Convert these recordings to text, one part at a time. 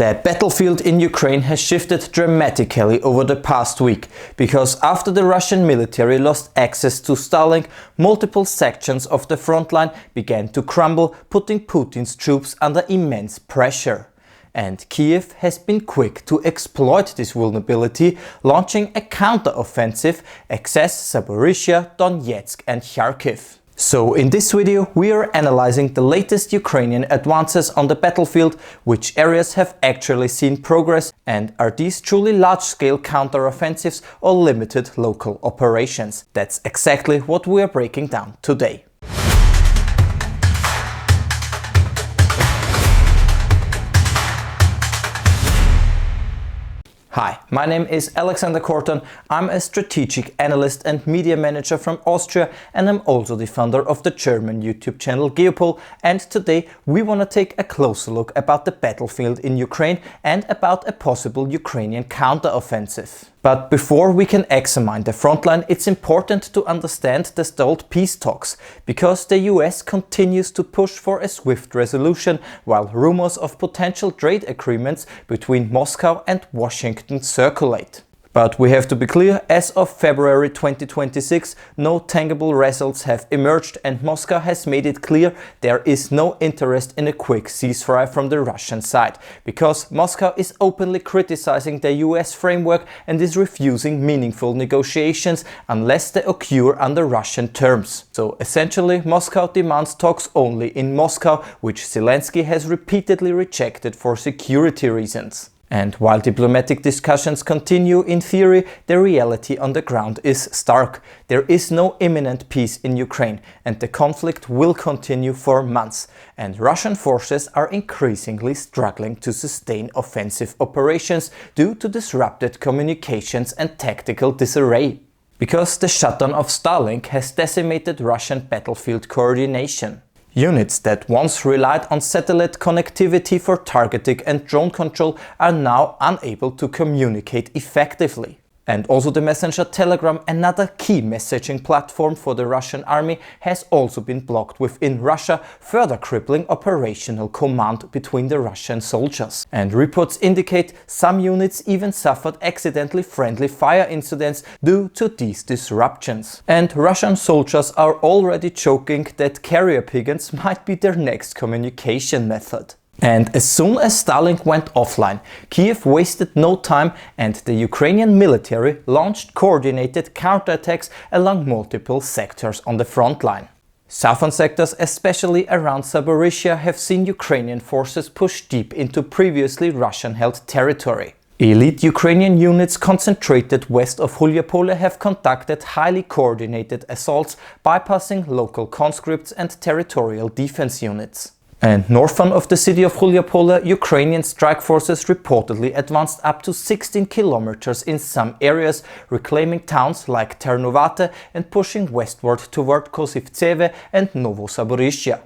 The battlefield in Ukraine has shifted dramatically over the past week, because after the Russian military lost access to Starlink, multiple sections of the front line began to crumble, putting Putin's troops under immense pressure. And Kyiv has been quick to exploit this vulnerability, launching a counteroffensive, access Zaporizhia, Donetsk and Kharkiv. So in this video we are analyzing the latest Ukrainian advances on the battlefield, which areas have actually seen progress, and are these truly large-scale counteroffensives or limited local operations? That's exactly what we are breaking down today. Hi, my name is Alexander Korton. I'm a strategic analyst and media manager from Austria, and I'm also the founder of the German YouTube channel Geopol. And today we want to take a closer look about the battlefield in Ukraine and about a possible Ukrainian counteroffensive. But before we can examine the frontline, it's important to understand the stalled peace talks, because the US continues to push for a swift resolution, while rumors of potential trade agreements between Moscow and Washington circulate. But we have to be clear, as of February 2026, no tangible results have emerged, and Moscow has made it clear there is no interest in a quick ceasefire from the Russian side, because Moscow is openly criticizing the US framework and is refusing meaningful negotiations unless they occur under Russian terms. So essentially, Moscow demands talks only in Moscow, which Zelensky has repeatedly rejected for security reasons. And while diplomatic discussions continue in theory, the reality on the ground is stark. There is no imminent peace in Ukraine, and the conflict will continue for months. And Russian forces are increasingly struggling to sustain offensive operations due to disrupted communications and tactical disarray. Because the shutdown of Starlink has decimated Russian battlefield coordination. Units that once relied on satellite connectivity for targeting and drone control are now unable to communicate effectively. And also the messenger Telegram, another key messaging platform for the Russian army, has also been blocked within Russia, further crippling operational command between the Russian soldiers. And reports indicate some units even suffered accidentally friendly fire incidents due to these disruptions. And Russian soldiers are already joking that carrier pigeons might be their next communication method. And as soon as Starlink went offline, Kyiv wasted no time, and the Ukrainian military launched coordinated counterattacks along multiple sectors on the front line. Southern sectors, especially around Zaporizhia, have seen Ukrainian forces push deep into previously Russian-held territory. Elite Ukrainian units concentrated west of Hulyapole have conducted highly coordinated assaults, bypassing local conscripts and territorial defense units. And northern of the city of Hulyapole, Ukrainian strike forces reportedly advanced up to 16 kilometers in some areas, reclaiming towns like Ternovate and pushing westward toward Kosivtseve and Novozaporizhia.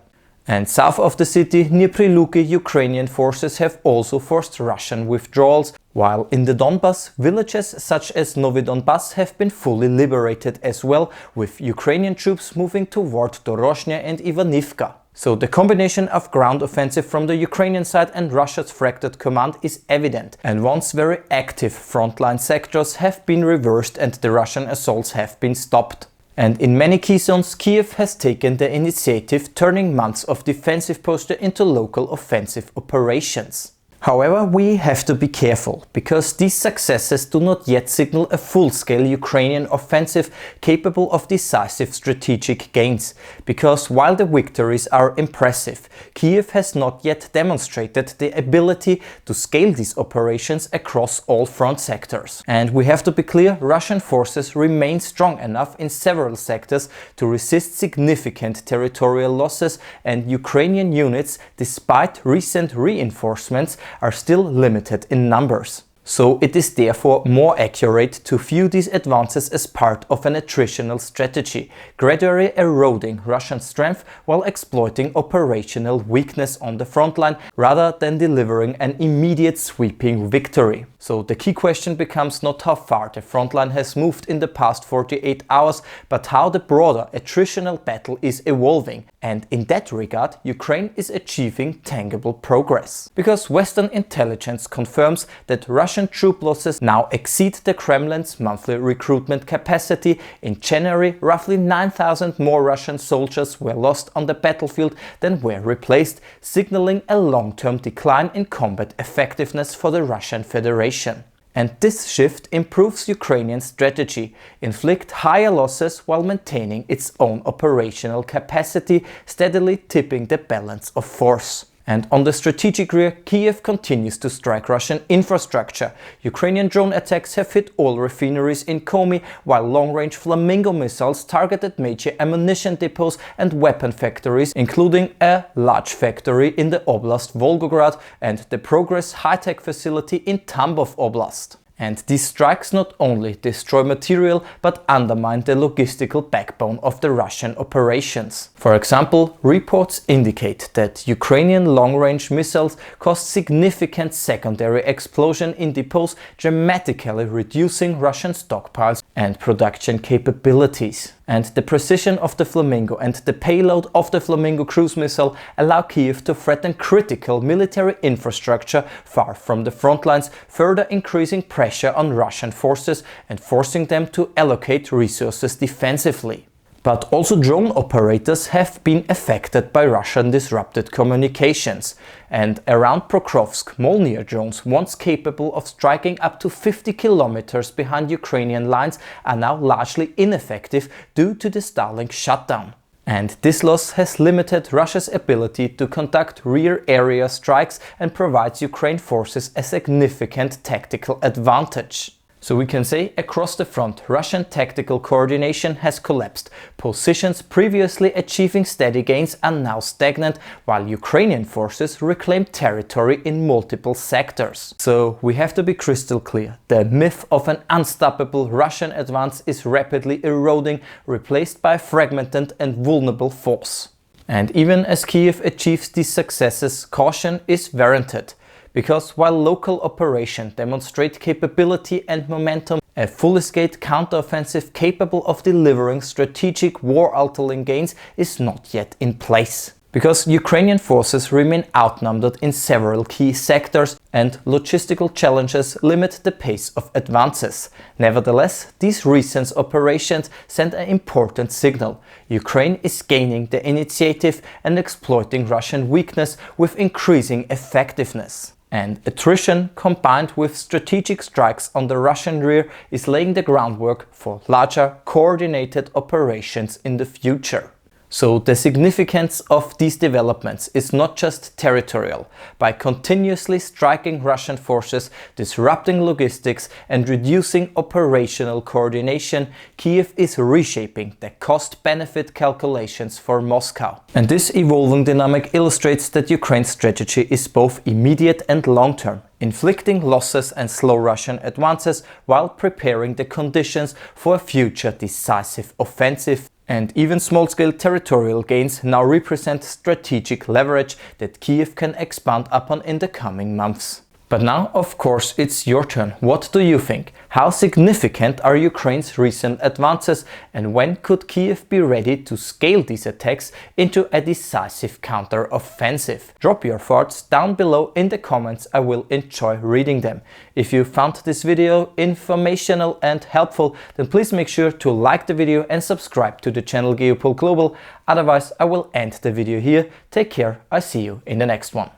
And south of the city, near Priluki, Ukrainian forces have also forced Russian withdrawals, while in the Donbas, villages such as Novi Donbas have been fully liberated as well, with Ukrainian troops moving toward Dorozhnya and Ivanivka. So the combination of ground offensive from the Ukrainian side and Russia's fractured command is evident, and once very active frontline sectors have been reversed and the Russian assaults have been stopped. And in many key zones, Kyiv has taken the initiative, turning months of defensive posture into local offensive operations. However, we have to be careful, because these successes do not yet signal a full-scale Ukrainian offensive capable of decisive strategic gains, because while the victories are impressive, Kyiv has not yet demonstrated the ability to scale these operations across all front sectors. And we have to be clear, Russian forces remain strong enough in several sectors to resist significant territorial losses, and Ukrainian units, despite recent reinforcements, are still limited in numbers. So it is therefore more accurate to view these advances as part of an attritional strategy, gradually eroding Russian strength while exploiting operational weakness on the front line rather than delivering an immediate sweeping victory. So the key question becomes not how far the front line has moved in the past 48 hours, but how the broader attritional battle is evolving. And in that regard, Ukraine is achieving tangible progress. Because Western intelligence confirms that Russian troop losses now exceed the Kremlin's monthly recruitment capacity. In January, roughly 9,000 more Russian soldiers were lost on the battlefield than were replaced, signaling a long-term decline in combat effectiveness for the Russian Federation. And this shift improves Ukrainian strategy, inflict higher losses while maintaining its own operational capacity, steadily tipping the balance of force. And on the strategic rear, Kyiv continues to strike Russian infrastructure. Ukrainian drone attacks have hit oil refineries in Komi, while long-range Flamingo missiles targeted major ammunition depots and weapon factories, including a large factory in the Oblast Volgograd and the Progress high-tech facility in Tambov Oblast. And these strikes not only destroy material but undermine the logistical backbone of the Russian operations. For example, reports indicate that Ukrainian long-range missiles caused significant secondary explosion in depots, dramatically reducing Russian stockpiles and production capabilities. And the precision of the Flamingo and the payload of the Flamingo cruise missile allow Kyiv to threaten critical military infrastructure far from the front lines, further increasing pressure on Russian forces and forcing them to allocate resources defensively. But also drone operators have been affected by Russian disrupted communications. And around Pokrovsk, Molniya drones, once capable of striking up to 50 kilometers behind Ukrainian lines, are now largely ineffective due to the Starlink shutdown. And this loss has limited Russia's ability to conduct rear area strikes and provides Ukraine forces a significant tactical advantage. So we can say across the front, Russian tactical coordination has collapsed. Positions previously achieving steady gains are now stagnant, while Ukrainian forces reclaim territory in multiple sectors. So we have to be crystal clear. The myth of an unstoppable Russian advance is rapidly eroding, replaced by a fragmented and vulnerable force. And even as Kyiv achieves these successes, caution is warranted. Because while local operations demonstrate capability and momentum, a full-scale counteroffensive capable of delivering strategic war-altering gains is not yet in place. Because Ukrainian forces remain outnumbered in several key sectors and logistical challenges limit the pace of advances. Nevertheless, these recent operations send an important signal. Ukraine is gaining the initiative and exploiting Russian weakness with increasing effectiveness. And attrition combined with strategic strikes on the Russian rear is laying the groundwork for larger, coordinated operations in the future. So the significance of these developments is not just territorial. By continuously striking Russian forces, disrupting logistics and reducing operational coordination, Kyiv is reshaping the cost-benefit calculations for Moscow. And this evolving dynamic illustrates that Ukraine's strategy is both immediate and long-term, inflicting losses and slow Russian advances while preparing the conditions for a future decisive offensive. And even small-scale territorial gains now represent strategic leverage that Kyiv can expand upon in the coming months. But now, of course, it's your turn. What do you think? How significant are Ukraine's recent advances, and when could Kyiv be ready to scale these attacks into a decisive counter-offensive? Drop your thoughts down below in the comments. I will enjoy reading them. If you found this video informational and helpful, then please make sure to like the video and subscribe to the channel Geopol Global. Otherwise, I will end the video here. Take care. I'll see you in the next one.